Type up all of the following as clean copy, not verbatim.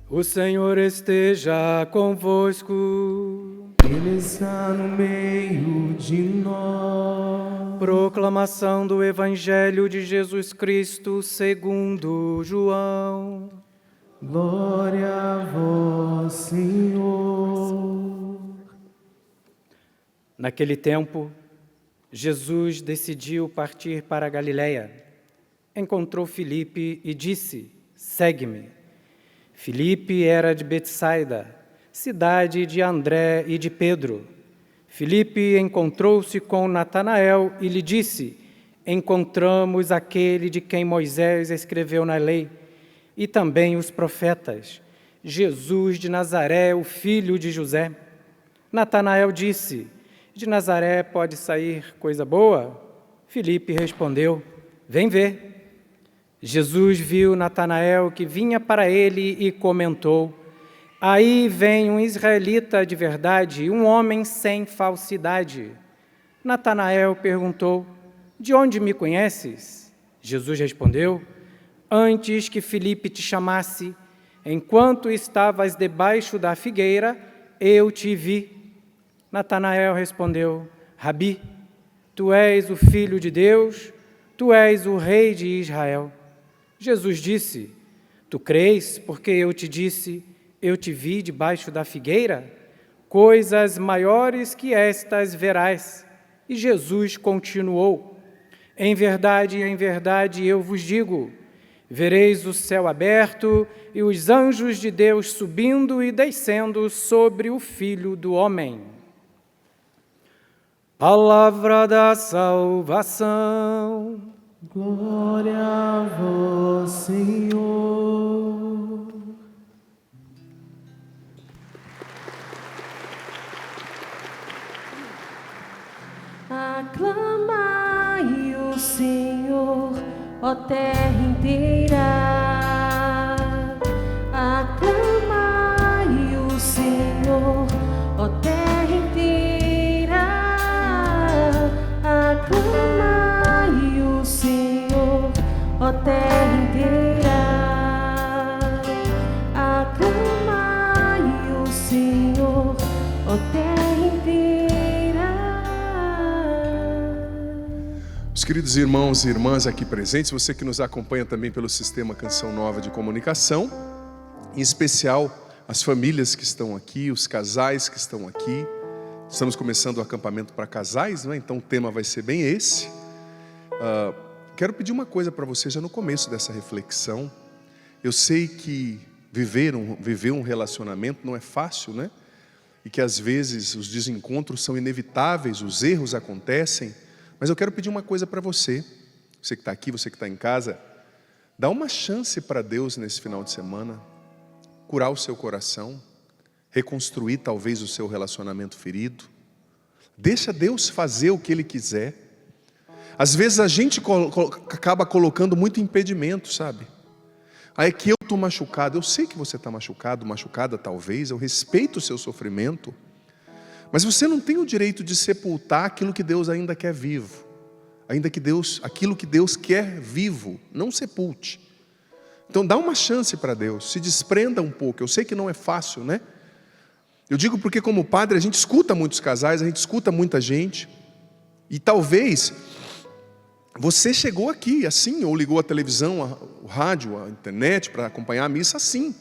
O Senhor esteja convosco. Ele está no meio de nós. Proclamação do Evangelho de Jesus Cristo segundo João. Glória a vós, Senhor. Naquele tempo, Jesus decidiu partir para a Galiléia. Encontrou Filipe e disse: "Segue-me." Filipe era de Betsaida, cidade de André e de Pedro. Filipe encontrou-se com Natanael e lhe disse: "Encontramos aquele de quem Moisés escreveu na lei, e também os profetas, Jesus de Nazaré, o filho de José." Natanael disse: "De Nazaré pode sair coisa boa?" Filipe respondeu: "Vem ver." Jesus viu Natanael que vinha para ele e comentou: "Aí vem um israelita de verdade, um homem sem falsidade." Natanael perguntou: "De onde me conheces?" Jesus respondeu: "Antes que Filipe te chamasse, enquanto estavas debaixo da figueira, eu te vi." Natanael respondeu: "Rabi, tu és o Filho de Deus, tu és o Rei de Israel." Jesus disse: "Tu crês porque eu te disse, eu te vi debaixo da figueira? Coisas maiores que estas verás." E Jesus continuou: em verdade, eu vos digo, vereis o céu aberto e os anjos de Deus subindo e descendo sobre o Filho do Homem." Palavra da salvação. Glória a vós, Senhor. Aclamai o Senhor, ó terra inteira. Aclamai o Senhor, ó terra inteira. Aclamai o Senhor, ó terra inteira. Aclamai o Senhor, ó terra inteira. Os queridos irmãos e irmãs aqui presentes, você que nos acompanha também pelo Sistema Canção Nova de Comunicação, em especial as famílias que estão aqui, os casais que estão aqui. Estamos começando o acampamento para casais, não é? Então o tema vai ser bem esse. Quero pedir uma coisa para você já no começo dessa reflexão. Eu sei que viver um relacionamento não é fácil, né? E que às vezes os desencontros são inevitáveis, os erros acontecem. Mas eu quero pedir uma coisa para você. Você que está aqui, você que está em casa, dá uma chance para Deus nesse final de semana, curar o seu coração, reconstruir talvez o seu relacionamento ferido. Deixa Deus fazer o que Ele quiser. Às vezes a gente acaba colocando muito impedimento, sabe? Aí é que eu estou machucado. Eu sei que você está machucado, machucada talvez. Eu respeito o seu sofrimento. Mas você não tem o direito de sepultar aquilo que Deus ainda quer vivo. Aquilo que Deus quer vivo, não sepulte. Então dá uma chance para Deus, se desprenda um pouco. Eu sei que não é fácil, né? Eu digo porque como padre a gente escuta muitos casais, a gente escuta muita gente. E talvez você chegou aqui assim, ou ligou a televisão, o rádio, a internet para acompanhar a missa assim.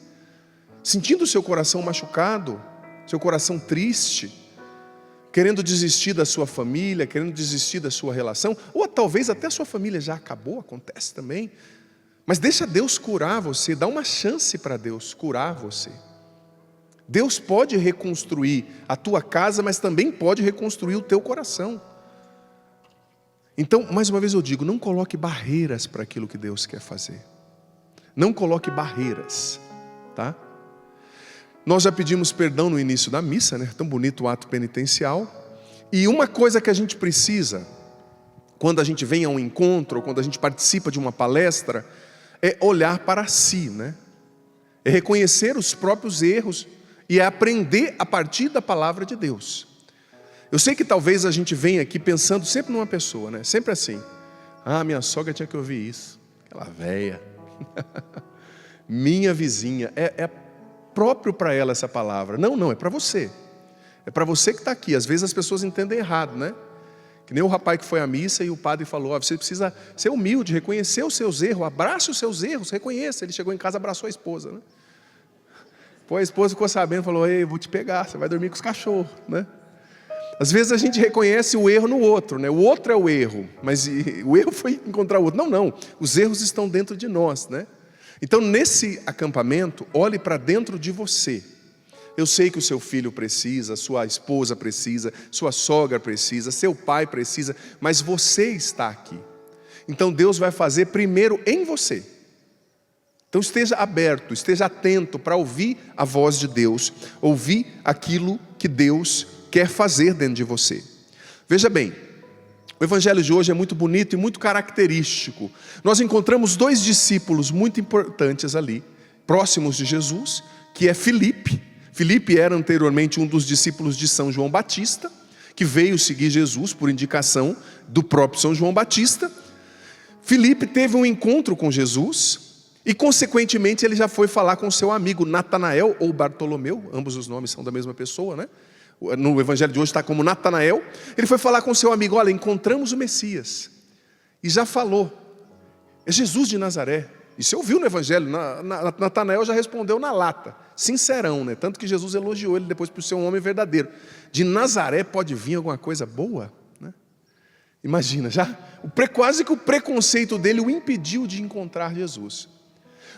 Sentindo o seu coração machucado, seu coração triste, querendo desistir da sua família, querendo desistir da sua relação, ou talvez até a sua família já acabou, acontece também. Mas deixa Deus curar você, dá uma chance para Deus curar você. Deus pode reconstruir a tua casa, mas também pode reconstruir o teu coração. Então, mais uma vez eu digo, não coloque barreiras para aquilo que Deus quer fazer. Não coloque barreiras, tá? Nós já pedimos perdão no início da missa, né? Tão bonito o ato penitencial. E uma coisa que a gente precisa, quando a gente vem a um encontro, ou quando a gente participa de uma palestra, é olhar para si, né? É reconhecer os próprios erros e é aprender a partir da palavra de Deus. Eu sei que talvez a gente venha aqui pensando sempre numa pessoa, né? Sempre assim. Ah, minha sogra tinha que ouvir isso. Aquela véia. Minha vizinha. próprio para ela essa palavra. Não, é para você. É para você que está aqui. Às vezes as pessoas entendem errado, né? Que nem o rapaz que foi à missa e o padre falou, você precisa ser humilde, reconhecer os seus erros, abrace os seus erros, reconheça. Ele chegou em casa e abraçou a esposa, né? Pô, a esposa ficou sabendo, falou, ei, vou te pegar, você vai dormir com os cachorros, né? Às vezes a gente reconhece o erro no outro, né? O outro é o erro, mas o erro foi encontrar o outro. Não, os erros estão dentro de nós, né? Então nesse acampamento, olhe para dentro de você. Eu sei que o seu filho precisa, sua esposa precisa, sua sogra precisa, seu pai precisa, mas você está aqui. Então Deus vai fazer primeiro em você. Então esteja aberto, esteja atento para ouvir a voz de Deus, ouvir aquilo que Deus quer fazer dentro de você. Veja bem, o evangelho de hoje é muito bonito e muito característico. Nós encontramos 2 discípulos muito importantes ali, próximos de Jesus, que é Filipe. Filipe era anteriormente um dos discípulos de São João Batista, que veio seguir Jesus por indicação do próprio São João Batista. Filipe teve um encontro com Jesus e consequentemente ele já foi falar com seu amigo Natanael ou Bartolomeu, ambos os nomes são da mesma pessoa, né? No evangelho de hoje está como Natanael. Ele foi falar com seu amigo, olha, encontramos o Messias. E já falou, é Jesus de Nazaré. E você ouviu no evangelho, Natanael já respondeu na lata, sincerão, né? Tanto que Jesus elogiou ele depois por ser um homem verdadeiro. De Nazaré pode vir alguma coisa boa, né? Imagina, quase que o preconceito dele o impediu de encontrar Jesus.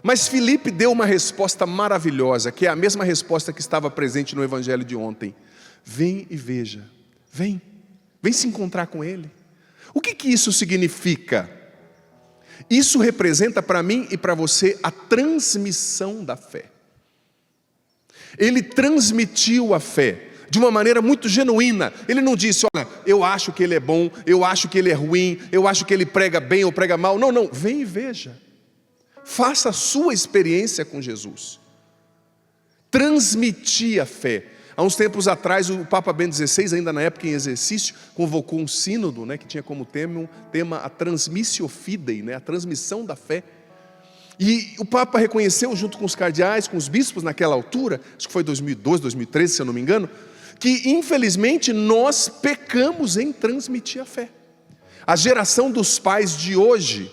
Mas Filipe deu uma resposta maravilhosa, que é a mesma resposta que estava presente no evangelho de ontem. Vem e veja, vem se encontrar com ele. O que isso significa? Isso representa para mim e para você a transmissão da fé. Ele transmitiu a fé de uma maneira muito genuína. Ele não disse, olha, eu acho que ele é bom, eu acho que ele é ruim, eu acho que ele prega bem ou prega mal. Não, vem e veja. Faça a sua experiência com Jesus. Transmitir a fé. Há uns tempos atrás, o Papa Bento XVI, ainda na época em exercício, convocou um sínodo, né, que tinha como tema a transmissio fidei, né, a transmissão da fé. E o Papa reconheceu, junto com os cardeais, com os bispos naquela altura, acho que foi 2012, 2013, se eu não me engano, que infelizmente nós pecamos em transmitir a fé. A geração dos pais de hoje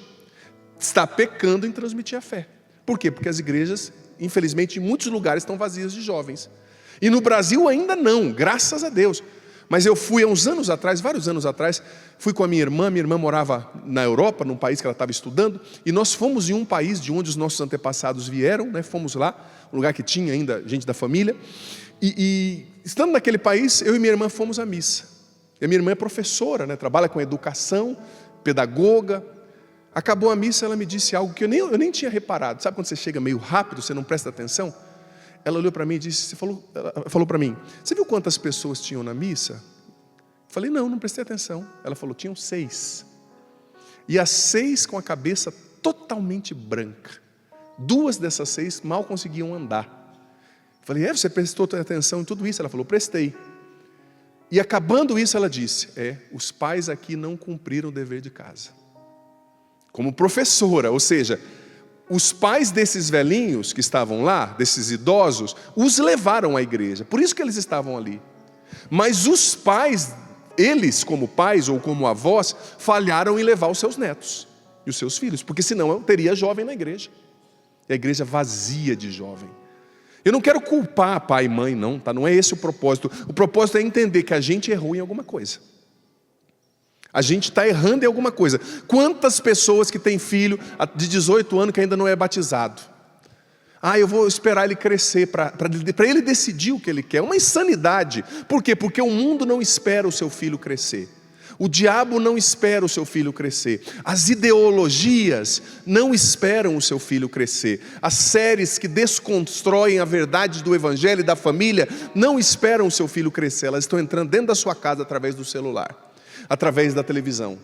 está pecando em transmitir a fé. Por quê? Porque as igrejas, infelizmente, em muitos lugares estão vazias de jovens. E no Brasil ainda não, graças a Deus. Mas eu fui há uns anos atrás, vários anos atrás, fui com a minha irmã morava na Europa, num país que ela estava estudando, e nós fomos em um país de onde os nossos antepassados vieram, né? Fomos lá, um lugar que tinha ainda gente da família, e estando naquele país, eu e minha irmã fomos à missa. E a minha irmã é professora, né? Trabalha com educação, pedagoga. Acabou a missa, ela me disse algo que eu nem tinha reparado. Sabe quando você chega meio rápido, você não presta atenção? Ela olhou para mim e disse, ela falou para mim, você viu quantas pessoas tinham na missa? Eu falei, não prestei atenção. Ela falou, tinham 6. E as 6 com a cabeça totalmente branca. 2 dessas 6 mal conseguiam andar. Eu falei, você prestou atenção em tudo isso? Ela falou, prestei. E acabando isso, ela disse, os pais aqui não cumpriram o dever de casa. Como professora, ou seja, os pais desses velhinhos que estavam lá, desses idosos, os levaram à igreja, por isso que eles estavam ali. Mas os pais, eles como pais ou como avós, falharam em levar os seus netos e os seus filhos, porque senão eu teria jovem na igreja. E a igreja vazia de jovem. Eu não quero culpar pai e mãe não, tá? Não é esse o propósito. O propósito é entender que a gente errou em alguma coisa. A gente está errando em alguma coisa. Quantas pessoas que têm filho de 18 anos que ainda não é batizado? Eu vou esperar ele crescer para ele decidir o que ele quer. Uma insanidade. Por quê? Porque o mundo não espera o seu filho crescer. O diabo não espera o seu filho crescer. As ideologias não esperam o seu filho crescer. As séries que desconstroem a verdade do evangelho e da família não esperam o seu filho crescer. Elas estão entrando dentro da sua casa através do celular, através da televisão.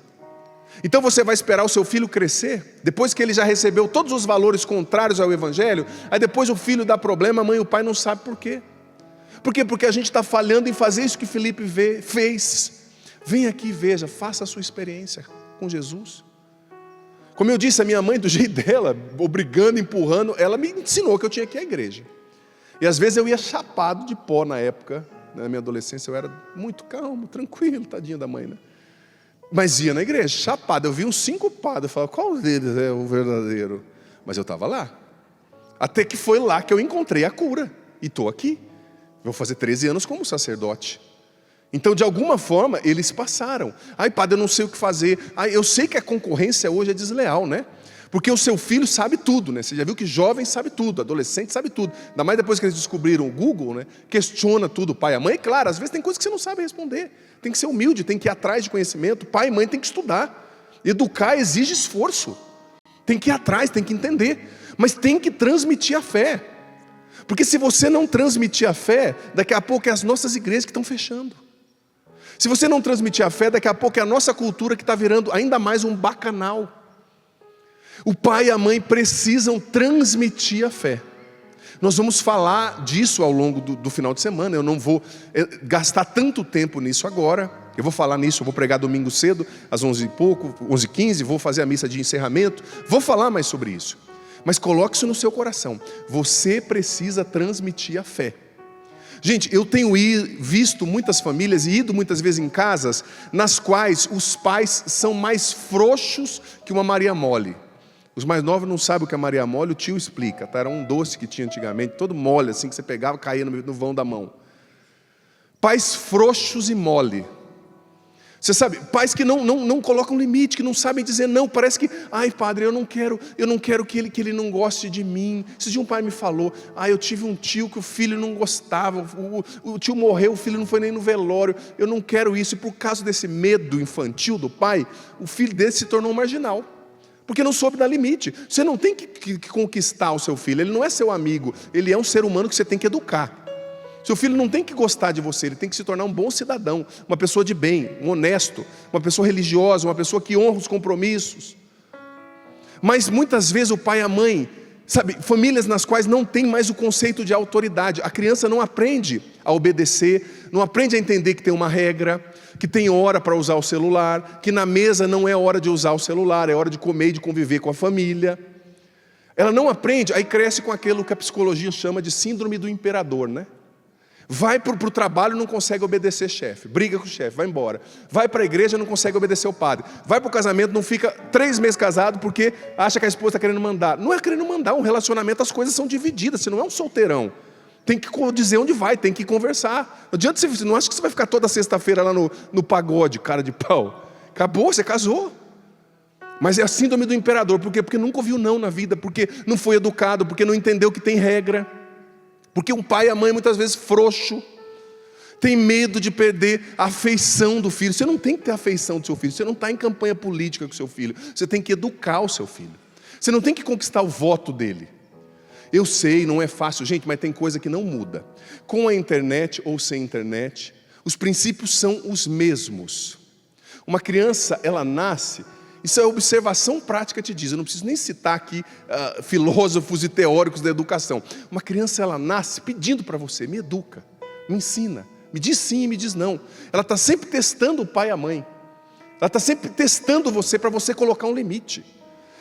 Então você vai esperar o seu filho crescer, depois que ele já recebeu todos os valores contrários ao evangelho, aí depois o filho dá problema, a mãe e o pai não sabem por quê. Por quê? Porque a gente está falhando em fazer isso que Filipe fez. Vem aqui e veja, faça a sua experiência com Jesus. Como eu disse, a minha mãe, do jeito dela, obrigando, empurrando, ela me ensinou que eu tinha que ir à igreja. E às vezes eu ia chapado de pó na época. Na minha adolescência eu era muito calmo, tranquilo, tadinho da mãe, né? Mas ia na igreja, chapado. Eu vi uns 5 padres, eu falava, qual deles é o verdadeiro? Mas eu estava lá. Até que foi lá que eu encontrei a cura. E estou aqui. Vou fazer 13 anos como sacerdote. Então, de alguma forma, eles passaram. Ai, padre, eu não sei o que fazer. Ai, eu sei que a concorrência hoje é desleal, né? Porque o seu filho sabe tudo, né? Você já viu que jovem sabe tudo, adolescente sabe tudo. Ainda mais depois que eles descobriram o Google, né? Questiona tudo, o pai e a mãe. Claro, às vezes tem coisas que você não sabe responder. Tem que ser humilde, tem que ir atrás de conhecimento. Pai e mãe tem que estudar. Educar exige esforço. Tem que ir atrás, tem que entender. Mas tem que transmitir a fé. Porque se você não transmitir a fé, daqui a pouco é as nossas igrejas que estão fechando. Se você não transmitir a fé, daqui a pouco é a nossa cultura que está virando ainda mais um bacanal. O pai e a mãe precisam transmitir a fé. Nós vamos falar disso ao longo do final de semana. Eu não vou gastar tanto tempo nisso agora. Eu vou falar nisso, eu vou pregar domingo cedo, às 11 e pouco, 11h15, vou fazer a missa de encerramento. Vou falar mais sobre isso. Mas coloque isso no seu coração. Você precisa transmitir a fé. Gente, eu tenho visto muitas famílias e ido muitas vezes em casas nas quais os pais são mais frouxos que uma Maria Mole. Os mais novos não sabem o que é Maria Mole, o tio explica, tá? Era um doce que tinha antigamente, todo mole, assim, que você pegava e caía no vão da mão. Pais frouxos e mole. Você sabe, pais que não colocam limite, que não sabem dizer não. Parece que, ai padre, eu não quero que ele não goste de mim. Esse dia um pai me falou, eu tive um tio que o filho não gostava, o tio morreu, o filho não foi nem no velório, eu não quero isso. E por causa desse medo infantil do pai, o filho dele se tornou um marginal. Porque não soube dar limite. Você não tem que conquistar o seu filho, ele não é seu amigo, ele é um ser humano que você tem que educar. Seu filho não tem que gostar de você, ele tem que se tornar um bom cidadão, uma pessoa de bem, um honesto, uma pessoa religiosa, uma pessoa que honra os compromissos. Mas muitas vezes o pai e a mãe, sabe, famílias nas quais não tem mais o conceito de autoridade. A criança não aprende a obedecer, não aprende a entender que tem uma regra, que tem hora para usar o celular, que na mesa não é hora de usar o celular, é hora de comer e de conviver com a família. Ela não aprende, aí cresce com aquilo que a psicologia chama de síndrome do imperador, né? Vai para o trabalho e não consegue obedecer chefe, briga com o chefe, vai embora. Vai para a igreja e não consegue obedecer o padre. Vai para o casamento, não fica 3 meses casado porque acha que a esposa está querendo mandar. Não é querendo mandar, um relacionamento as coisas são divididas, você não é um solteirão. Tem que dizer onde vai, tem que conversar. Não adianta você não acha que você vai ficar toda sexta-feira lá no pagode, cara de pau. Acabou, você casou. Mas é a síndrome do imperador, por quê? Porque nunca ouviu não na vida, porque não foi educado, porque não entendeu que tem regra. Porque um pai e a mãe muitas vezes frouxo, tem medo de perder a afeição do filho. Você não tem que ter a afeição do seu filho, você não está em campanha política com o seu filho, você tem que educar o seu filho. Você não tem que conquistar o voto dele. Eu sei, não é fácil, gente, mas tem coisa que não muda. Com a internet ou sem internet, os princípios são os mesmos. Uma criança, ela nasce, isso é observação prática te diz, eu não preciso nem citar aqui filósofos e teóricos da educação. Uma criança, ela nasce pedindo para você, me educa, me ensina, me diz sim e me diz não. Ela está sempre testando o pai e a mãe. Ela está sempre testando você para você colocar um limite.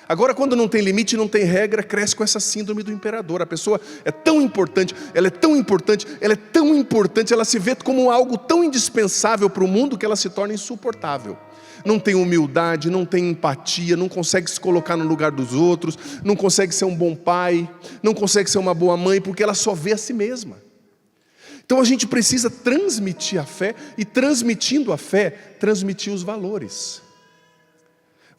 Agora, quando não tem limite, não tem regra, cresce com essa síndrome do imperador. A pessoa é tão importante, ela é tão importante, ela é tão importante, ela se vê como algo tão indispensável para o mundo que ela se torna insuportável. Não tem humildade, não tem empatia, não consegue se colocar no lugar dos outros, não consegue ser um bom pai, não consegue ser uma boa mãe, porque ela só vê a si mesma. Então a gente precisa transmitir a fé, e transmitindo a fé, transmitir os valores.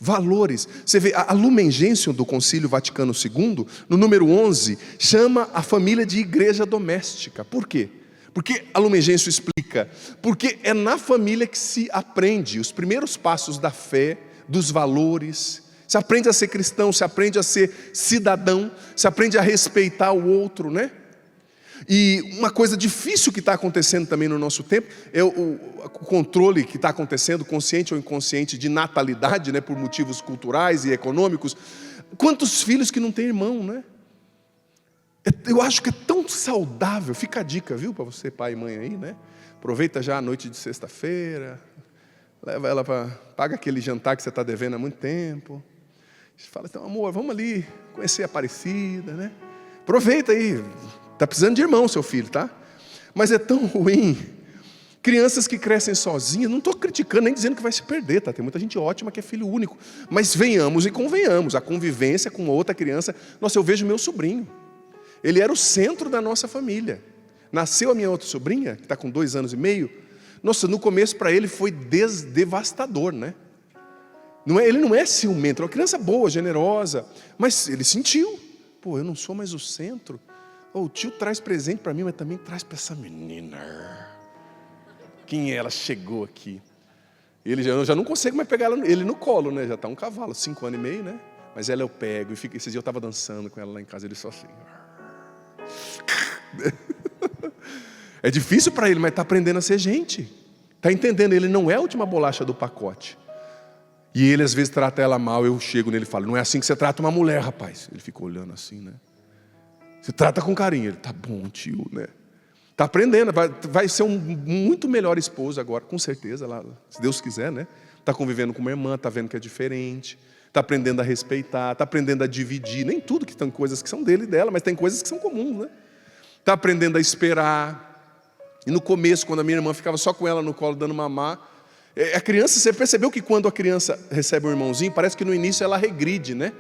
Valores. Você vê, a Lumen Gentium do Concílio Vaticano II, no número 11, chama a família de igreja doméstica. Por quê? Porque a Lumen Gentium explica, porque é na família que se aprende os primeiros passos da fé, dos valores, se aprende a ser cristão, se aprende a ser cidadão, se aprende a respeitar o outro, né? E uma coisa difícil que está acontecendo também no nosso tempo é o controle que está acontecendo, consciente ou inconsciente, de natalidade, né, por motivos culturais e econômicos. Quantos filhos que não têm irmão, né? Eu acho que é tão saudável, fica a dica, viu, para você pai e mãe aí, né? Aproveita já a noite de sexta-feira, leva ela paga aquele jantar que você está devendo há muito tempo. Fala, então amor, vamos ali conhecer a Aparecida, né? Aproveita aí, Está precisando de irmão, seu filho, tá? Mas é tão ruim. Crianças que crescem sozinhas, não estou criticando nem dizendo que vai se perder, tá? Tem muita gente ótima que é filho único. Mas venhamos e convenhamos, a convivência com outra criança. Nossa, eu vejo meu sobrinho. Ele era o centro da nossa família. Nasceu a minha outra sobrinha, que está com 2 anos e meio. Nossa, no começo para ele foi devastador, né? Ele não é ciumento, é uma criança boa, generosa. Mas ele sentiu. Pô, eu não sou mais o centro. O tio traz presente para mim, mas também traz para essa menina. Quem ela chegou aqui? Eu já não consigo mais pegar ele no colo, né? Já está um cavalo, 5 anos e meio, né? Mas ela eu pego. Esses dias eu estava dançando com ela lá em casa, ele só assim. É difícil para ele, mas está aprendendo a ser gente. Está entendendo, ele não é a última bolacha do pacote. E ele às vezes trata ela mal, eu chego nele e falo, não é assim que você trata uma mulher, rapaz. Ele fica olhando assim, né? Você trata com carinho. Ele, tá bom, tio, né? Está aprendendo, vai ser um muito melhor esposo agora, com certeza, lá, se Deus quiser, né? Está convivendo com uma irmã, está vendo que é diferente, está aprendendo a respeitar, está aprendendo a dividir. Nem tudo que tem coisas que são dele e dela, mas tem coisas que são comuns, né? Está aprendendo a esperar. E no começo, quando a minha irmã ficava só com ela no colo dando mamar, a criança, você percebeu que quando a criança recebe um irmãozinho, parece que no início ela regride, né?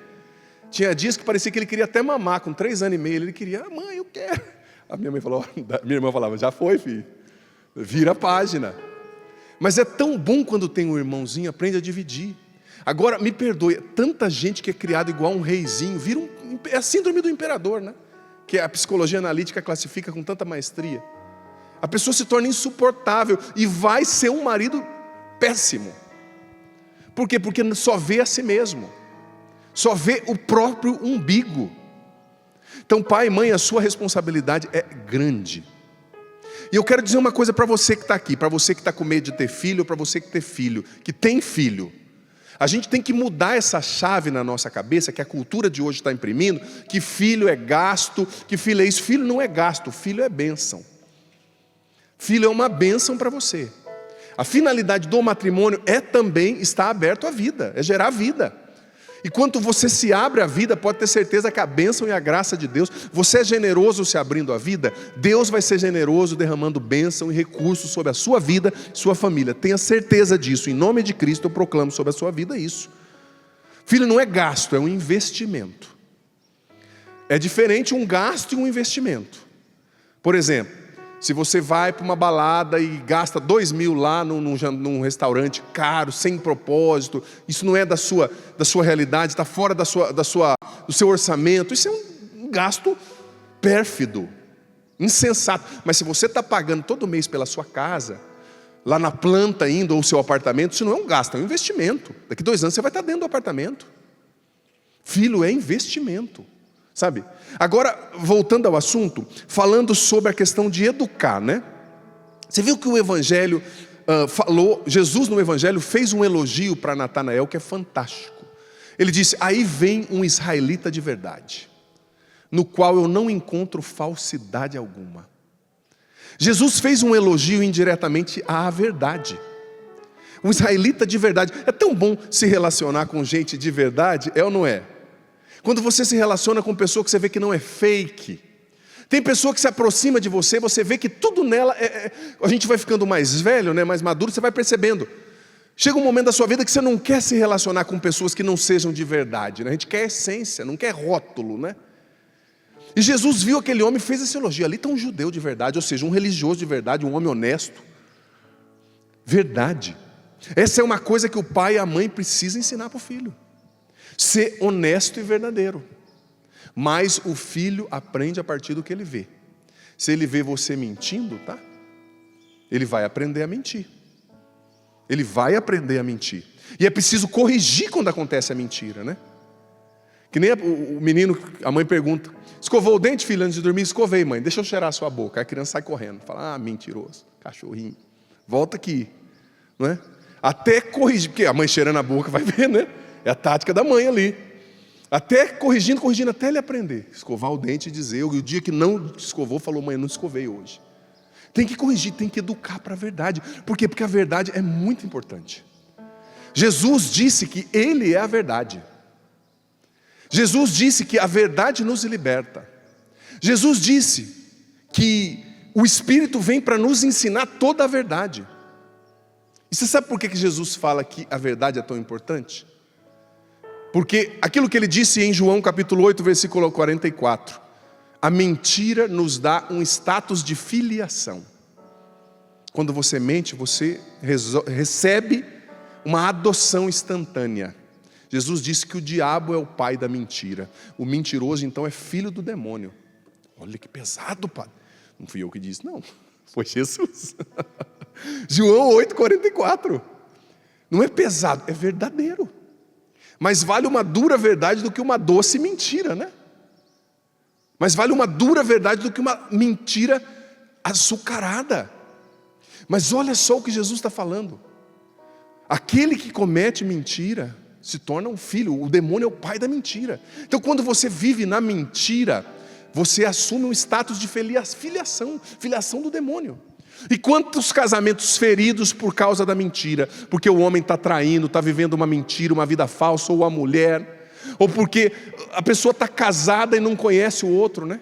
Tinha dias que parecia que ele queria até mamar, com 3 anos e meio, ele queria, mãe, eu quero. A minha mãe falou, minha irmã falava, já foi, filho, vira a página. Mas é tão bom quando tem um irmãozinho, aprende a dividir. Agora, me perdoe, tanta gente que é criada igual um reizinho, é a síndrome do imperador, né? Que a psicologia analítica classifica com tanta maestria. A pessoa se torna insuportável e vai ser um marido péssimo. Por quê? Porque só vê a si mesmo. Só vê o próprio umbigo. Então, pai e mãe, a sua responsabilidade é grande. E eu quero dizer uma coisa para você que está aqui, para você que está com medo de ter filho, ou para você que tem filho. A gente tem que mudar essa chave na nossa cabeça, que a cultura de hoje está imprimindo, que filho é gasto, que filho é isso. Filho não é gasto, filho é bênção. Filho é uma bênção para você. A finalidade do matrimônio é também estar aberto à vida, é gerar vida. E quando você se abre à vida, pode ter certeza que a bênção e a graça de Deus, você é generoso se abrindo à vida, Deus vai ser generoso derramando bênção e recursos sobre a sua vida e sua família. Tenha certeza disso, em nome de Cristo eu proclamo sobre a sua vida isso. Filho não é gasto, é um investimento. É diferente um gasto e um investimento. Por exemplo, se você vai para uma balada e gasta 2.000 lá num restaurante caro, sem propósito, isso não é da sua realidade, está fora do seu orçamento, isso é um gasto pérfido, insensato. Mas se você está pagando todo mês pela sua casa, lá na planta ainda, ou seu apartamento, isso não é um gasto, é um investimento. Daqui 2 anos você vai estar dentro do apartamento. Filho é investimento. Sabe? Agora, voltando ao assunto, falando sobre a questão de educar, né? Você viu que o Evangelho falou, Jesus no Evangelho fez um elogio para Natanael que é fantástico. Ele disse, aí vem um israelita de verdade, no qual eu não encontro falsidade alguma. Jesus fez um elogio indiretamente à verdade. Um israelita de verdade. É tão bom se relacionar com gente de verdade, é ou não é? Quando você se relaciona com pessoa que você vê que não é fake. Tem pessoa que se aproxima de você, você vê que tudo nela a gente vai ficando mais velho, né, mais maduro, você vai percebendo. Chega um momento da sua vida que você não quer se relacionar com pessoas que não sejam de verdade, né? A gente quer essência, não quer rótulo, né? E Jesus viu aquele homem e fez esse elogio. Ali está um judeu de verdade, ou seja, um religioso de verdade, um homem honesto. Verdade. Essa é uma coisa que o pai e a mãe precisam ensinar para o filho. Ser honesto e verdadeiro. Mas o filho aprende a partir do que ele vê. Se ele vê você mentindo, tá? Ele vai aprender a mentir. Ele vai aprender a mentir. E é preciso corrigir quando acontece a mentira, né? Que nem o menino, a mãe pergunta, escovou o dente, filho, antes de dormir? Escovei, mãe, deixa eu cheirar a sua boca. Aí a criança sai correndo, fala, mentiroso, cachorrinho, volta aqui, não é? Até corrigir, porque a mãe cheirando a boca vai ver, né? É a tática da mãe ali. Até corrigindo, até ele aprender. Escovar o dente e dizer, o dia que não escovou, falou, mãe, eu não escovei hoje. Tem que corrigir, tem que educar para a verdade. Por quê? Porque a verdade é muito importante. Jesus disse que Ele é a verdade. Jesus disse que a verdade nos liberta. Jesus disse que o Espírito vem para nos ensinar toda a verdade. E você sabe por que Jesus fala que a verdade é tão importante? Porque aquilo que ele disse em João capítulo 8, versículo 44, a mentira nos dá um status de filiação. Quando você mente, você recebe uma adoção instantânea. Jesus disse que o diabo é o pai da mentira. O mentiroso, então, é filho do demônio. Olha que pesado, padre. Não fui eu que disse, não. Foi Jesus. João 8,44. Não é pesado, é verdadeiro. Mas vale uma dura verdade do que uma doce mentira, né? Mas vale uma dura verdade do que uma mentira açucarada. Mas olha só o que Jesus está falando. Aquele que comete mentira se torna um filho. O demônio é o pai da mentira. Então quando você vive na mentira, você assume um status de filiação do demônio. E quantos casamentos feridos por causa da mentira? Porque o homem está traindo, está vivendo uma mentira, uma vida falsa, ou a mulher, ou porque a pessoa está casada e não conhece o outro, né?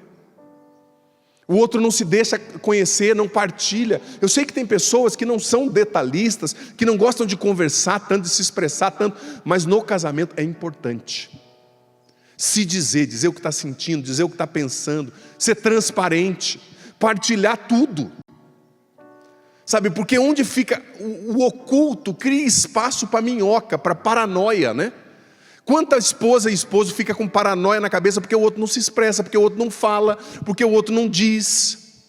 O outro não se deixa conhecer, não partilha. Eu sei que tem pessoas que não são detalhistas, que não gostam de conversar tanto, de se expressar tanto, mas no casamento é importante se dizer o que está sentindo, dizer o que está pensando, ser transparente, partilhar tudo. Sabe, porque onde fica o oculto, cria espaço para minhoca, para paranoia, né? Quanta esposa e esposo fica com paranoia na cabeça porque o outro não se expressa, porque o outro não fala, porque o outro não diz.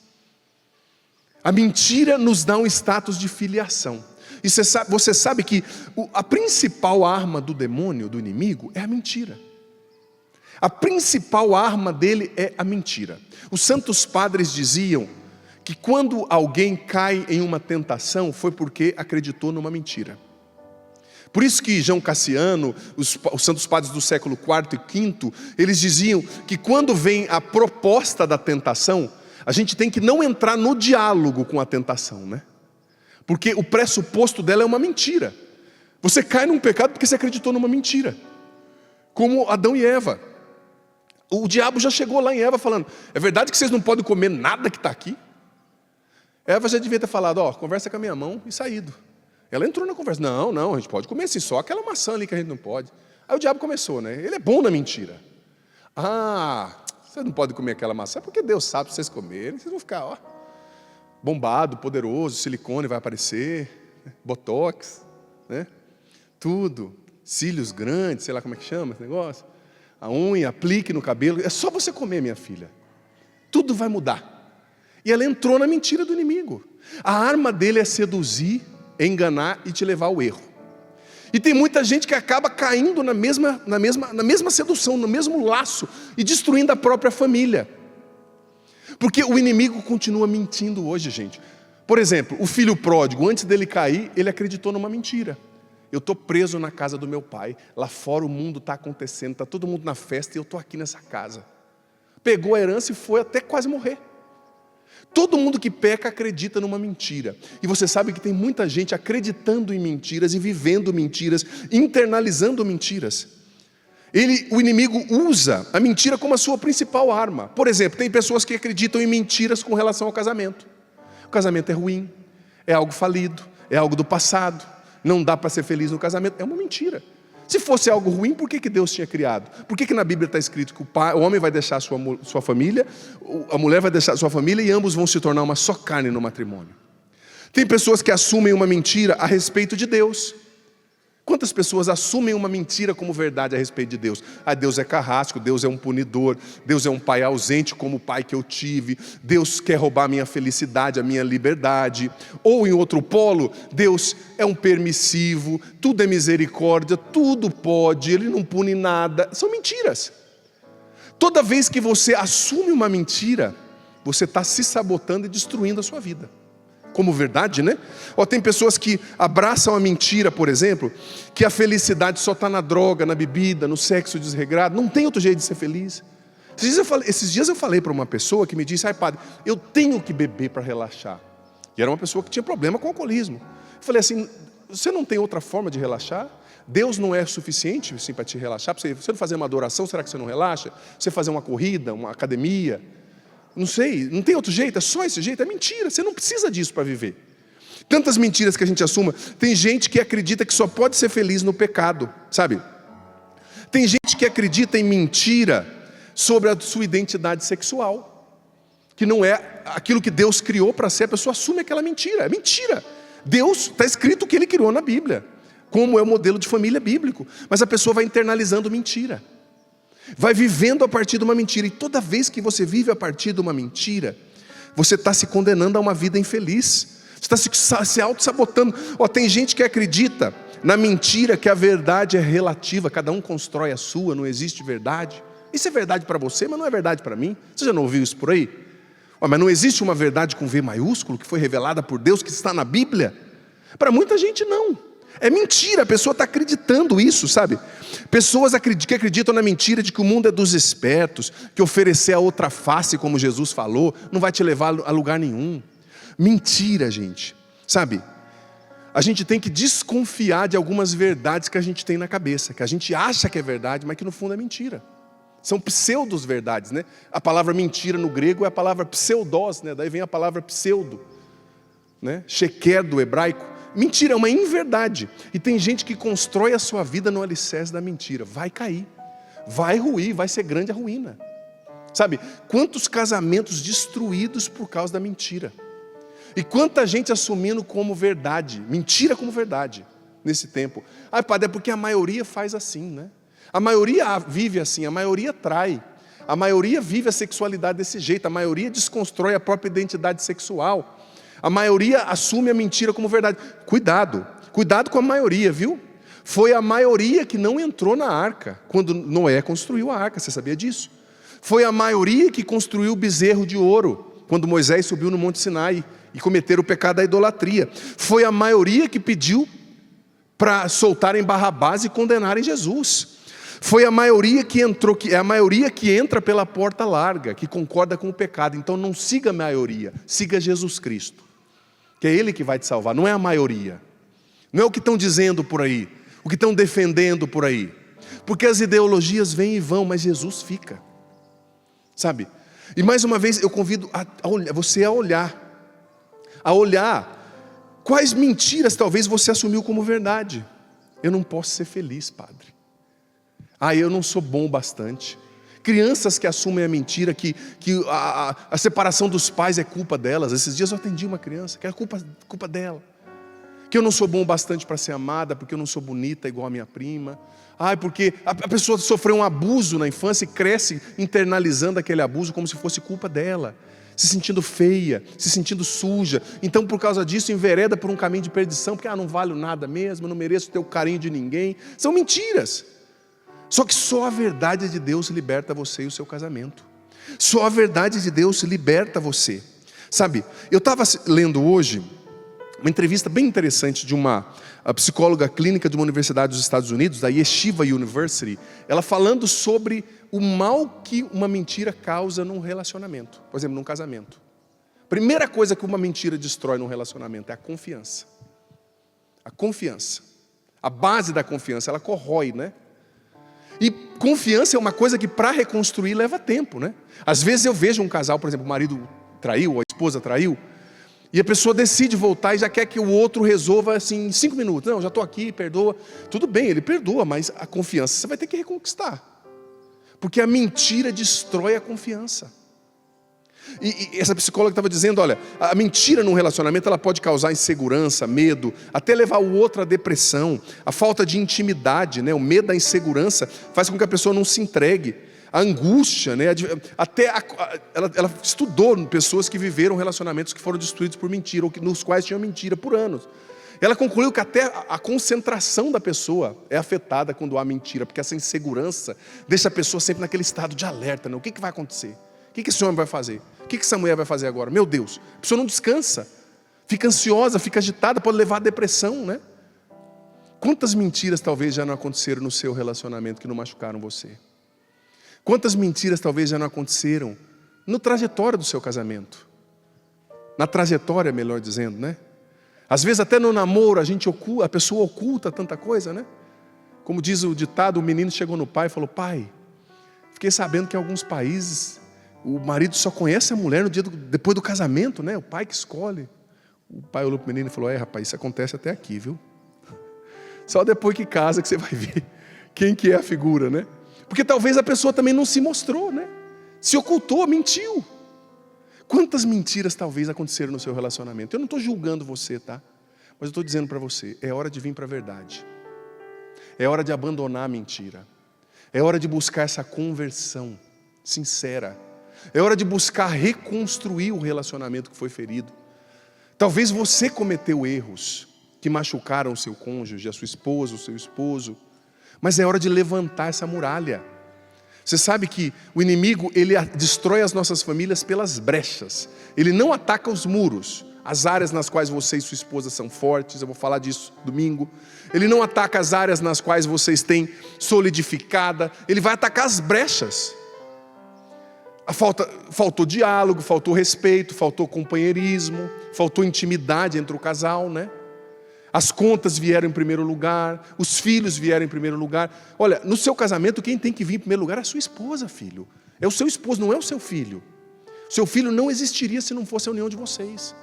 A mentira nos dá um status de filiação. E você sabe que a principal arma do demônio, do inimigo, é a mentira. A principal arma dele é a mentira. Os santos padres diziam que quando alguém cai em uma tentação, foi porque acreditou numa mentira. Por isso que João Cassiano, os santos padres do século IV e V, eles diziam que quando vem a proposta da tentação, a gente tem que não entrar no diálogo com a tentação, né? Porque o pressuposto dela é uma mentira. Você cai num pecado porque você acreditou numa mentira. Como Adão e Eva. O diabo já chegou lá em Eva falando, é verdade que vocês não podem comer nada que está aqui? Eva já devia ter falado, conversa com a minha mão e saído. Ela entrou na conversa, não, a gente pode comer assim, só aquela maçã ali que a gente não pode. Aí o diabo começou, né? Ele é bom na mentira. Vocês não podem comer aquela maçã, porque Deus sabe se vocês comerem, vocês vão ficar, bombado, poderoso, silicone vai aparecer, né? Botox, né? Tudo, cílios grandes, sei lá como é que chama esse negócio. A unha, aplique no cabelo, é só você comer, minha filha. Tudo vai mudar. E ela entrou na mentira do inimigo. A arma dele é seduzir, enganar e te levar ao erro. E tem muita gente que acaba caindo na mesma sedução, no mesmo laço e destruindo a própria família. Porque o inimigo continua mentindo hoje, gente. Por exemplo, o filho pródigo, antes dele cair, ele acreditou numa mentira. Eu estou preso na casa do meu pai, lá fora o mundo está acontecendo, está todo mundo na festa e eu estou aqui nessa casa. Pegou a herança e foi até quase morrer. Todo mundo que peca acredita numa mentira. E você sabe que tem muita gente acreditando em mentiras e vivendo mentiras, internalizando mentiras. O inimigo usa a mentira como a sua principal arma. Por exemplo, tem pessoas que acreditam em mentiras com relação ao casamento. O casamento é ruim, é algo falido, é algo do passado, não dá para ser feliz no casamento. É uma mentira. Se fosse algo ruim, por que Deus tinha criado? Por que na Bíblia está escrito que o homem vai deixar sua família, a mulher vai deixar sua família e ambos vão se tornar uma só carne no matrimônio? Tem pessoas que assumem uma mentira a respeito de Deus. Quantas pessoas assumem uma mentira como verdade a respeito de Deus? Deus é carrasco, Deus é um punidor, Deus é um pai ausente como o pai que eu tive, Deus quer roubar a minha felicidade, a minha liberdade. Ou em outro polo, Deus é um permissivo, tudo é misericórdia, tudo pode, Ele não pune nada. São mentiras. Toda vez que você assume uma mentira, você está se sabotando e destruindo a sua vida. Como verdade, né? Tem pessoas que abraçam a mentira, por exemplo, que a felicidade só está na droga, na bebida, no sexo desregrado, não tem outro jeito de ser feliz. Esses dias eu falei para uma pessoa que me disse, padre, eu tenho que beber para relaxar. E era uma pessoa que tinha problema com alcoolismo. Eu falei assim, você não tem outra forma de relaxar? Deus não é suficiente assim, para te relaxar? Para você não fazer uma adoração, será que você não relaxa? Você fazer uma corrida, uma academia? não sei, não tem outro jeito, é só esse jeito, é mentira, você não precisa disso para viver. Tantas mentiras que a gente assuma. Tem gente que acredita que só pode ser feliz no pecado, sabe? Tem gente que acredita em mentira sobre a sua identidade sexual, que não é aquilo que Deus criou para ser, a pessoa assume aquela mentira, é mentira. Deus, está escrito o que Ele criou na Bíblia, como é o modelo de família bíblico, mas a pessoa vai internalizando mentira, vai vivendo a partir de uma mentira, e toda vez que você vive a partir de uma mentira, você está se condenando a uma vida infeliz, você está se auto-sabotando. Tem gente que acredita na mentira que a verdade é relativa, cada um constrói a sua, não existe verdade. Isso é verdade para você, mas não é verdade para mim. Você já não ouviu isso por aí? Mas não existe uma verdade com V maiúsculo, que foi revelada por Deus, que está na Bíblia? Para muita gente não. É mentira, a pessoa está acreditando isso, sabe? Pessoas que acreditam na mentira de que o mundo é dos espertos, que oferecer a outra face, como Jesus falou, não vai te levar a lugar nenhum. Mentira, gente, sabe? A gente tem que desconfiar de algumas verdades que a gente tem na cabeça, que a gente acha que é verdade, mas que no fundo é mentira. São pseudos verdades, né? A palavra mentira no grego é a palavra pseudos, né? Daí vem a palavra pseudo, né? Sheker do hebraico. Mentira é uma inverdade. E tem gente que constrói a sua vida no alicerce da mentira. Vai cair, vai ruir, vai ser grande a ruína. Sabe, quantos casamentos destruídos por causa da mentira. E quanta gente assumindo como verdade, mentira como verdade, nesse tempo. Padre, é porque a maioria faz assim, né? A maioria vive assim, a maioria trai, a maioria vive a sexualidade desse jeito, a maioria desconstrói a própria identidade sexual, a maioria assume a mentira como verdade. Cuidado com a maioria, viu? Foi a maioria que não entrou na arca, quando Noé construiu a arca, você sabia disso? Foi a maioria que construiu o bezerro de ouro, quando Moisés subiu no Monte Sinai e cometeram o pecado da idolatria. Foi a maioria que pediu para soltarem Barrabás e condenarem Jesus. Foi a maioria que entrou, é a maioria que entra pela porta larga, que concorda com o pecado. Então não siga a maioria, siga Jesus Cristo, que é Ele que vai te salvar, não é a maioria. Não é o que estão dizendo por aí, o que estão defendendo por aí. Porque as ideologias vêm e vão, mas Jesus fica, sabe? E mais uma vez eu convido você a olhar quais mentiras talvez você assumiu como verdade. Eu não posso ser feliz, padre. Eu não sou bom o bastante. Crianças que assumem a mentira que a separação dos pais é culpa delas. Esses dias eu atendi uma criança que é culpa dela, que eu não sou bom o bastante para ser amada, porque eu não sou bonita igual a minha prima. Porque a pessoa sofreu um abuso na infância e cresce internalizando aquele abuso como se fosse culpa dela, se sentindo feia, se sentindo suja. Então por causa disso envereda por um caminho de perdição, porque não valho nada mesmo, não mereço ter o carinho de ninguém. São mentiras. Só que só a verdade de Deus liberta você e o seu casamento. Só a verdade de Deus liberta você. Sabe, eu estava lendo hoje uma entrevista bem interessante de uma psicóloga clínica de uma universidade dos Estados Unidos, da Yeshiva University, ela falando sobre o mal que uma mentira causa num relacionamento, por exemplo, num casamento. Primeira coisa que uma mentira destrói num relacionamento é a confiança. A confiança. A base da confiança, ela corrói, né? E confiança é uma coisa que para reconstruir leva tempo, né? Às vezes eu vejo um casal, por exemplo, o marido traiu, ou a esposa traiu, e a pessoa decide voltar e já quer que o outro resolva assim em 5 minutos. Não, já estou aqui, perdoa. Tudo bem, ele perdoa, mas a confiança você vai ter que reconquistar. Porque a mentira destrói a confiança. E essa psicóloga estava dizendo, olha, a mentira num relacionamento ela pode causar insegurança, medo, até levar o outro à depressão. A falta de intimidade, né, o medo da insegurança faz com que a pessoa não se entregue. A angústia, né, ela estudou pessoas que viveram relacionamentos que foram destruídos por mentira, ou nos quais tinham mentira por anos. Ela concluiu que até a concentração da pessoa é afetada quando há mentira, porque essa insegurança deixa a pessoa sempre naquele estado de alerta, né? O que vai acontecer? O que esse homem vai fazer? O que essa mulher vai fazer agora? Meu Deus, a pessoa não descansa, fica ansiosa, fica agitada, pode levar à depressão, né? Quantas mentiras talvez já não aconteceram no seu relacionamento que não machucaram você? Quantas mentiras talvez já não aconteceram no trajetória do seu casamento? Na trajetória, melhor dizendo, né? Às vezes até no namoro a pessoa oculta tanta coisa, né? Como diz o ditado, o menino chegou no pai e falou, pai, fiquei sabendo que em alguns países O marido só conhece a mulher no dia depois do casamento, né? O pai que escolhe. O pai olhou para o menino e falou: rapaz, isso acontece até aqui, viu? Só depois que casa que você vai ver quem que é a figura, né? Porque talvez a pessoa também não se mostrou, né? Se ocultou, mentiu. Quantas mentiras talvez aconteceram no seu relacionamento? Eu não estou julgando você, tá? Mas eu estou dizendo para você, é hora de vir para a verdade. É hora de abandonar a mentira. É hora de buscar essa conversão sincera. É hora de buscar reconstruir o relacionamento que foi ferido. Talvez você cometeu erros que machucaram o seu cônjuge, a sua esposa, o seu esposo. Mas é hora de levantar essa muralha. Você sabe que o inimigo, ele destrói as nossas famílias pelas brechas. Ele não ataca os muros, as áreas nas quais você e sua esposa são fortes. Eu vou falar disso domingo. Ele não ataca as áreas nas quais vocês têm solidificada. Ele vai atacar as brechas. Faltou diálogo, faltou respeito, faltou companheirismo, faltou intimidade entre o casal, né? As contas vieram em primeiro lugar, os filhos vieram em primeiro lugar. Olha, no seu casamento quem tem que vir em primeiro lugar é a sua esposa, filho. É o seu esposo, não é o seu filho. O seu filho não existiria se não fosse a união de vocês.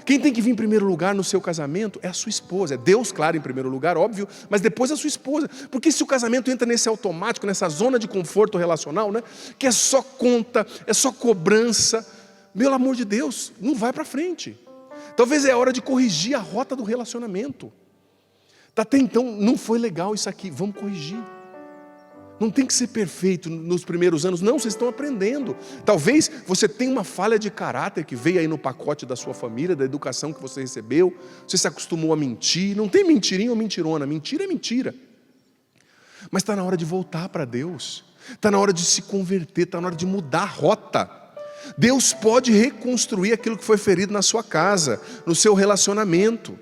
Quem tem que vir em primeiro lugar no seu casamento é a sua esposa. É Deus, claro, em primeiro lugar, óbvio, mas depois a sua esposa. Porque se o casamento entra nesse automático, nessa zona de conforto relacional, né, que é só conta, é só cobrança, pelo amor de Deus, não vai para frente. Talvez é a hora de corrigir a rota do relacionamento. Até então, não foi legal isso aqui, vamos corrigir. Não tem que ser perfeito nos primeiros anos, não, vocês estão aprendendo. Talvez você tenha uma falha de caráter que veio aí no pacote da sua família, da educação que você recebeu. Você se acostumou a mentir, não tem mentirinha ou mentirona, mentira é mentira. Mas está na hora de voltar para Deus, está na hora de se converter, está na hora de mudar a rota. Deus pode reconstruir aquilo que foi ferido na sua casa, no seu relacionamento.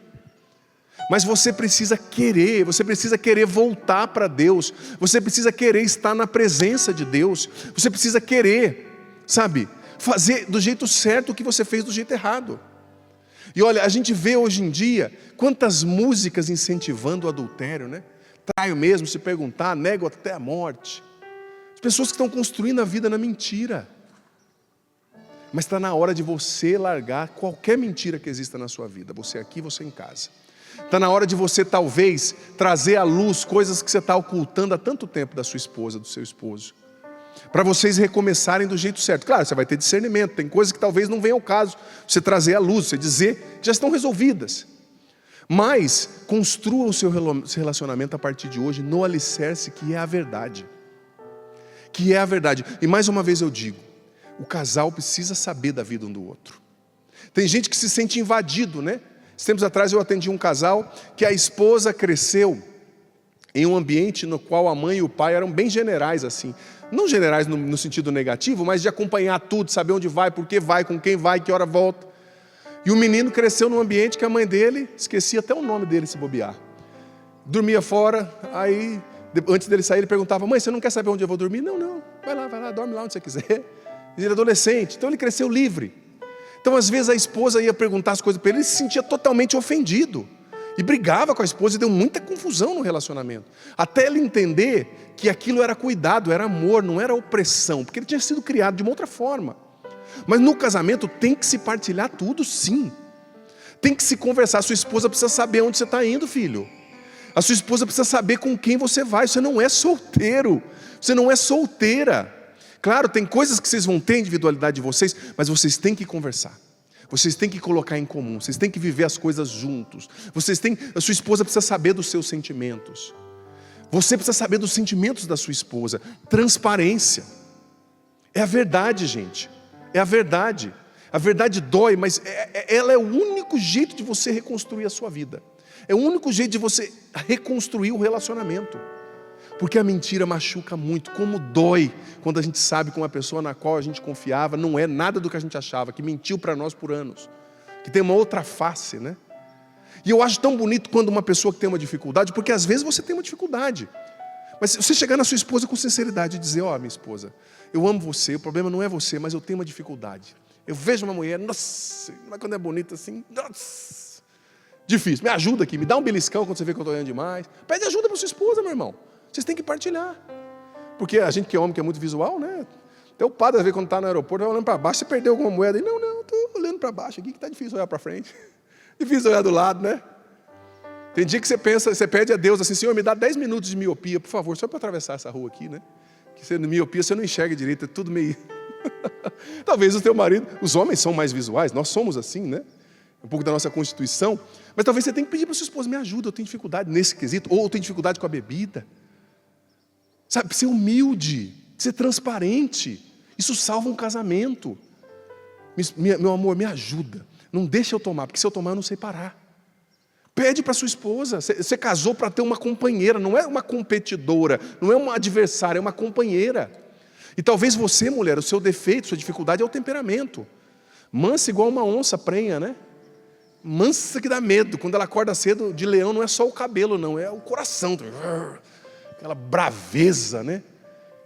Mas você precisa querer voltar para Deus, você precisa querer estar na presença de Deus, você precisa querer, sabe, fazer do jeito certo o que você fez do jeito errado. E olha, a gente vê hoje em dia quantas músicas incentivando o adultério, né? Traio mesmo, se perguntar, nego até a morte. As pessoas que estão construindo a vida na mentira. Mas está na hora de você largar qualquer mentira que exista na sua vida, você aqui, você em casa. Está na hora de você talvez trazer à luz coisas que você está ocultando há tanto tempo da sua esposa, do seu esposo. Para vocês recomeçarem do jeito certo. Claro, você vai ter discernimento, tem coisas que talvez não venham ao caso. Você trazer à luz, você dizer que já estão resolvidas. Mas construa o seu relacionamento a partir de hoje no alicerce que é a verdade. Que é a verdade. E mais uma vez eu digo, o casal precisa saber da vida um do outro. Tem gente que se sente invadido, né? Tempos atrás eu atendi um casal que a esposa cresceu em um ambiente no qual a mãe e o pai eram bem generais assim. Não generais no sentido negativo, mas de acompanhar tudo, saber onde vai, por que vai, com quem vai, que hora volta. E o menino cresceu num ambiente que a mãe dele, esquecia até o nome dele se bobear. Dormia fora, aí antes dele sair ele perguntava: mãe, você não quer saber onde eu vou dormir? Não, vai lá, dorme lá onde você quiser. Ele era adolescente, então ele cresceu livre. Então às vezes a esposa ia perguntar as coisas para ele, ele se sentia totalmente ofendido. E brigava com a esposa e deu muita confusão no relacionamento. Até ele entender que aquilo era cuidado, era amor, não era opressão. Porque ele tinha sido criado de uma outra forma. Mas no casamento tem que se partilhar tudo, sim. Tem que se conversar. A sua esposa precisa saber onde você está indo, filho. A sua esposa precisa saber com quem você vai. Você não é solteiro. Você não é solteira. Claro, tem coisas que vocês vão ter, a individualidade de vocês, mas vocês têm que conversar. Vocês têm que colocar em comum, vocês têm que viver as coisas juntos. A sua esposa precisa saber dos seus sentimentos. Você precisa saber dos sentimentos da sua esposa. Transparência. É a verdade, gente. É a verdade. A verdade dói, mas ela é o único jeito de você reconstruir a sua vida. É o único jeito de você reconstruir o relacionamento. Porque a mentira machuca muito, como dói quando a gente sabe que uma pessoa na qual a gente confiava não é nada do que a gente achava, que mentiu para nós por anos, que tem uma outra face, né? E eu acho tão bonito quando uma pessoa que tem uma dificuldade, porque às vezes você tem uma dificuldade, mas se você chegar na sua esposa com sinceridade e dizer: ó, minha esposa, eu amo você, o problema não é você, mas eu tenho uma dificuldade. Eu vejo uma mulher, nossa, mas quando é bonita assim, nossa, difícil, me ajuda aqui, me dá um beliscão quando você vê que eu estou olhando demais. Pede ajuda para sua esposa, meu irmão. Vocês têm que partilhar. Porque a gente que é homem, que é muito visual, né? Até o padre, às vezes, quando está no aeroporto, está olhando para baixo, você perdeu alguma moeda. Ele, não, estou olhando para baixo aqui, que está difícil olhar para frente. Difícil olhar do lado, né? Tem dia que você pensa, você pede a Deus assim, Senhor, me dá 10 minutos de miopia, por favor, só para atravessar essa rua aqui, né? Que você, miopia, você não enxerga direito, é tudo meio... Talvez o teu marido, os homens são mais visuais, nós somos assim, né? Um pouco da nossa constituição, mas talvez você tenha que pedir para a sua esposa, me ajuda, eu tenho dificuldade nesse quesito, ou eu tenho dificuldade com a bebida. Sabe, ser humilde, ser transparente, isso salva um casamento. Meu amor, me ajuda, não deixa eu tomar, porque se eu tomar eu não sei parar. Pede para sua esposa, você casou para ter uma companheira, não é uma competidora, não é uma adversária, é uma companheira. E talvez você, mulher, o seu defeito, sua dificuldade é o temperamento. Mansa igual uma onça prenha, né? Mansa que dá medo. Quando ela acorda cedo, de leão, não é só o cabelo, não, é o coração. Aquela braveza, né?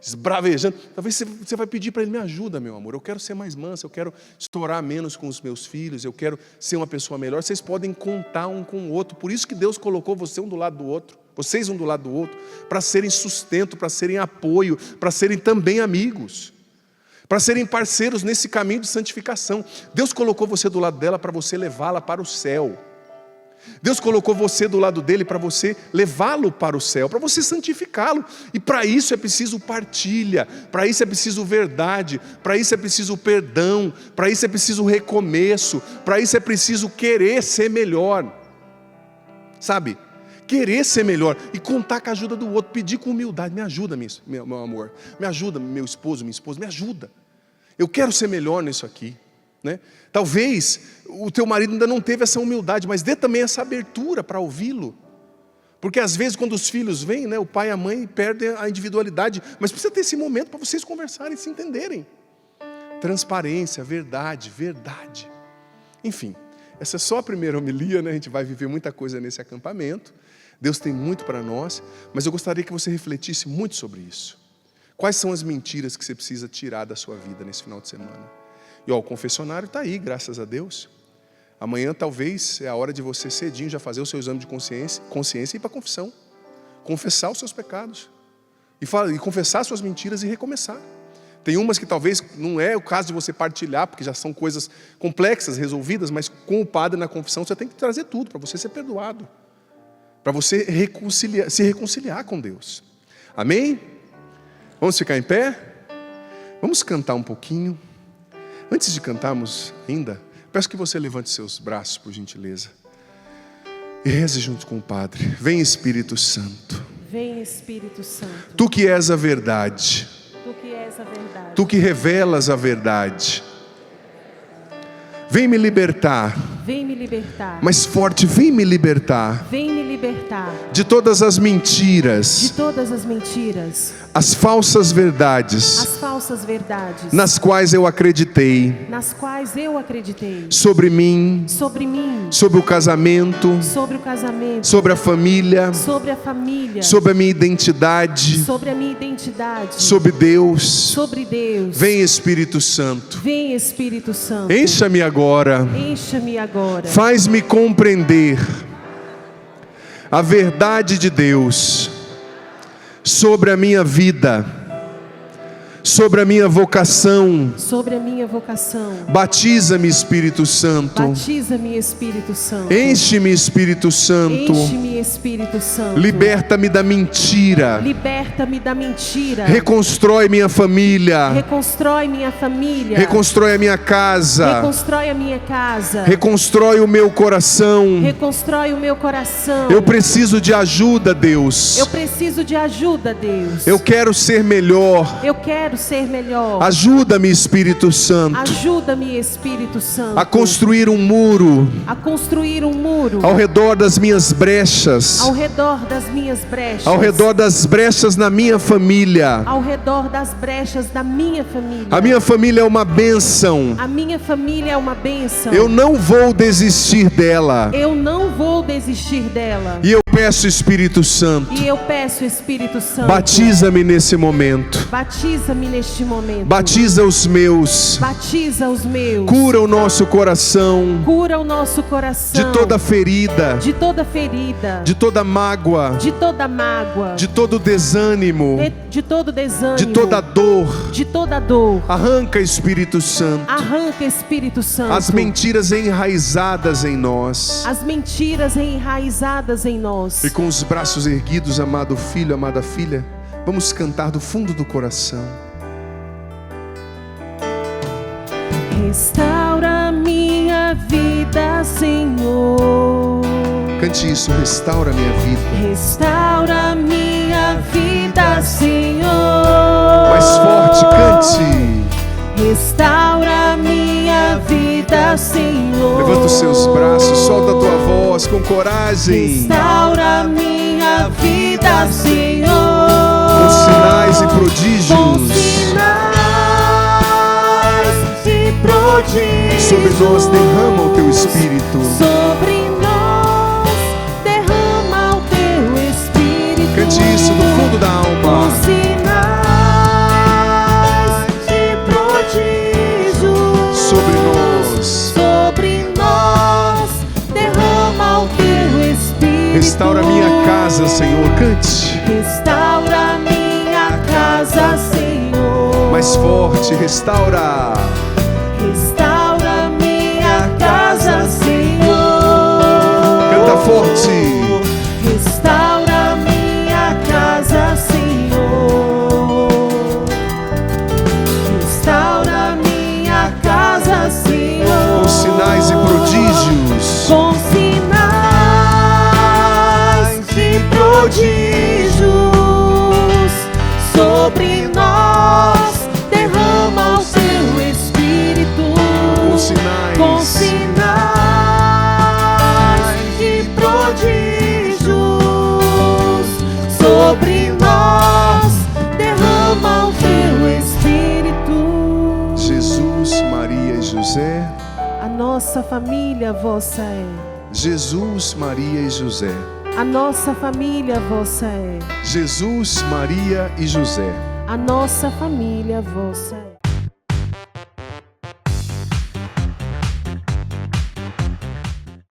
Esbravejando. Talvez você vai pedir para ele, me ajuda, meu amor. Eu quero ser mais mansa, eu quero estourar menos com os meus filhos, eu quero ser uma pessoa melhor. Vocês podem contar um com o outro. Por isso que Deus colocou você um do lado do outro, vocês um do lado do outro, para serem sustento, para serem apoio, para serem também amigos, para serem parceiros nesse caminho de santificação. Deus colocou você do lado dela para você levá-la para o céu. Deus colocou você do lado dele para você levá-lo para o céu, para você santificá-lo. E para isso é preciso partilha, para isso é preciso verdade, para isso é preciso perdão, para isso é preciso recomeço, para isso é preciso querer ser melhor. Sabe? Querer ser melhor e contar com a ajuda do outro, pedir com humildade, me ajuda, meu amor, me ajuda, meu esposo, minha esposa, me ajuda. Eu quero ser melhor nisso aqui. Né? Talvez o teu marido ainda não teve essa humildade, mas dê também essa abertura para ouvi-lo, porque às vezes quando os filhos vêm, né, o pai e a mãe perdem a individualidade, mas precisa ter esse momento para vocês conversarem, se entenderem. Transparência, verdade. Enfim, essa é só a primeira homilia, né? A gente vai viver muita coisa nesse acampamento, Deus tem muito para nós, mas eu gostaria que você refletisse muito sobre isso. Quais são as mentiras que você precisa tirar da sua vida nesse final de semana? E o confessionário está aí, graças a Deus. Amanhã talvez é a hora de você cedinho já fazer o seu exame de consciência e ir para a confissão. Confessar os seus pecados. E confessar suas mentiras e recomeçar. Tem umas que talvez não é o caso de você partilhar, porque já são coisas complexas, resolvidas, mas com o padre na confissão você tem que trazer tudo para você ser perdoado. Para você se reconciliar com Deus. Amém? Vamos ficar em pé? Vamos cantar um pouquinho. Antes de cantarmos ainda, peço que você levante seus braços, por gentileza, e reze junto com o Padre. Vem, Espírito Santo. Vem, Espírito Santo. Tu que és a verdade. Tu que és a verdade. Tu que revelas a verdade. Vem me libertar. Vem me libertar. Mais forte, vem me libertar. Vem me libertar. De todas as mentiras. De todas as mentiras. As falsas verdades. As falsas verdades. Nas quais eu acreditei. Nas quais eu acreditei. Sobre mim. Sobre mim. Sobre o casamento. Sobre o casamento. Sobre a família. Sobre a família. Sobre a minha identidade. Sobre a minha identidade. Sobre Deus. Sobre Deus. Vem, Espírito Santo. Vem, Espírito Santo. Encha-me agora. Encha-me agora. Faz-me compreender a verdade de Deus sobre a minha vida, sobre a minha vocação. Sobre a minha vocação. Batiza-me, Espírito Santo. Batiza-me, Espírito Santo. Enche-me, Espírito Santo. Enche-me, Espírito Santo. Liberta-me da mentira. Liberta-me da mentira. Reconstrói minha família. Reconstrói minha família. Reconstrói a minha casa. Reconstrói a minha casa. Reconstrói o meu coração. Reconstrói o meu coração. Eu preciso de ajuda, Deus. Eu preciso de ajuda, Deus. Eu quero ser melhor. Eu quero ser melhor. Ajuda-me, Espírito Santo. Ajuda-me, Espírito Santo. A construir um muro. A construir um muro. Ao redor das minhas brechas. Ao redor das minhas brechas. Ao redor das brechas na minha família. Ao redor das brechas da minha família. A minha família é uma bênção. A minha família é uma bênção. Eu não vou desistir dela. Eu não vou desistir dela. E eu peço, Espírito Santo, E eu peço, Espírito Santo, batiza-me nesse momento. batiza-me neste momento. Batiza os meus. Batiza os meus. Cura o nosso coração Cura o nosso coração de toda ferida, de toda ferida, de toda mágoa, de toda mágoa, de todo desânimo, de todo desânimo, de toda dor. de toda dor. Arranca, Espírito Santo, Arranca, Espírito Santo, as mentiras enraizadas em nós. as mentiras enraizadas em nós. E com os braços erguidos, amado filho, amada filha, vamos cantar do fundo do coração. Restaura minha vida, Senhor. Cante isso, restaura minha vida. Restaura minha vida, Senhor. Mais forte, cante. Restaura minha vida, Senhor. Levanta os seus braços, solta a tua voz com coragem. Restaura minha vida, Senhor. Com sinais e Com prodígios. sinais e prodígios. Sobre nós derrama o teu Espírito. Sobre nós derrama o teu Espírito. Cante isso do fundo da alma. Com sinais e prodígios. Sobre nós. Sobre nós derrama o teu Espírito. Restaura minha casa, Senhor. Cante. Restaura minha casa, Senhor. Mais forte, restaura. Restaura minha casa, Senhor. Canta forte. Restaura minha casa, Senhor. Restaura minha casa, Senhor. Com sinais e prodígios. Com sinais e prodígios. Sobre nós derrama o teu Espírito. Com sinais. Com sinais e prodígios. Sobre nós derrama o teu Espírito. Jesus, Maria e José. A nossa família vossa é. Jesus, Maria e José. A nossa família vossa é. Jesus, Maria e José. A nossa família vossa é.